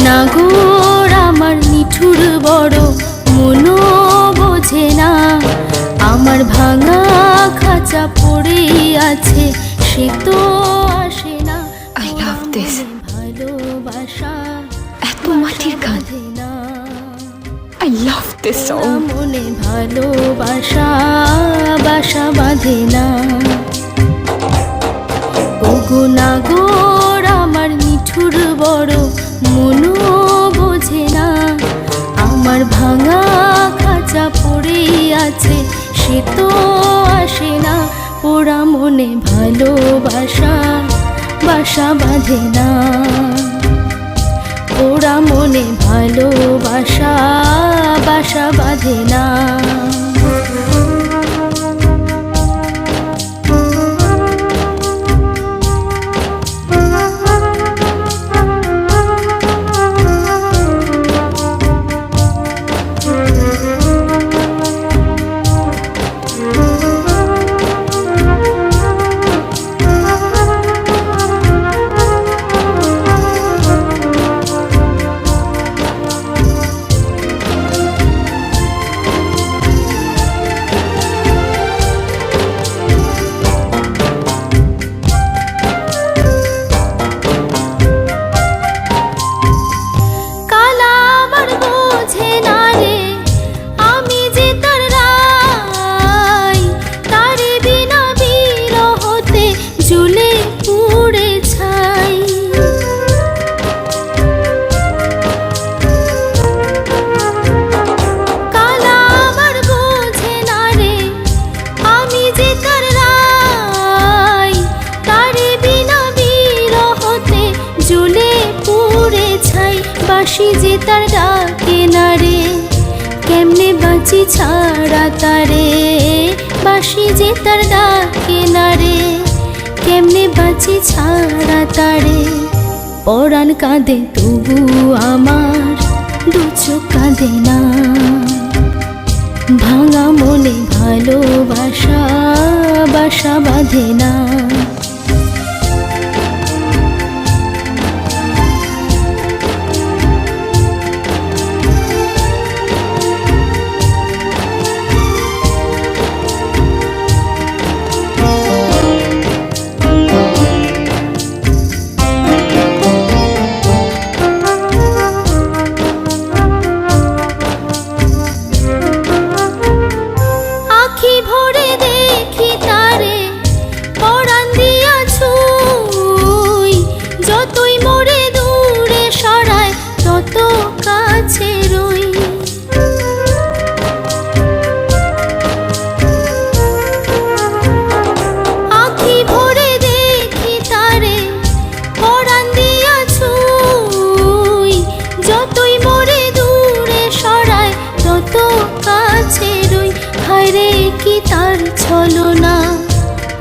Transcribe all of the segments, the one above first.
নাগর আমার নিঠুর বড় মনো বোঝে না, আমার ভাঙা খাঁচা পড়ে আছে সে তো আসে না। I love this. ভালোবাসা এত মাটির গান। I love this song. মনে ভালোবাসা বাসা বাঁধে না। ওগো নাগর আমার নিঠুর বড় মনো বোঝে না, আমার ভাঙা খাঁচা পড়ে আছে সে তো আসে না। পোড়া মনে ভালোবাসা বাসা বাঁধে না, পোড়া মনে ভালোবাসা বাসা বাঁধে না। বাঁশি যে তার ডাকে না রে, কেমনে বাঁচি ছাড়া তারে। বাঁশি যে তার ডাকে না রে, কেমনে বাঁচি ছাড়া তারে। পরাণ কাঁদে তবু আমার দু চোখ কাঁদে না, ভাঙা মনে ভালোবাসা বাসা বাঁধে না। ভরে দেখি তারে পরাণ দিয়া ছুঁই, যতই মোরে দূরে সরায় তত কাছে রই। আখি ভরে দেখি তারে পরাণ দিয়া ছুঁই, যতই মোরে দূরে সরায় তত কাছে রই। হায়রে কি তার ছলনা,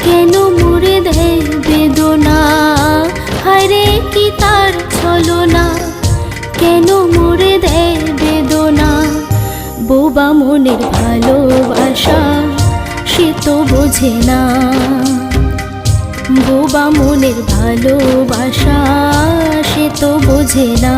কেন মোরে দেয় বেদনা। হায়রে কি তার ছলনা, কেন মোরে দেয় বেদনা। বোবা মনের ভালোবাসা সে তো বোঝে না, বোবা মনের ভালোবাসা সে তো বোঝে না।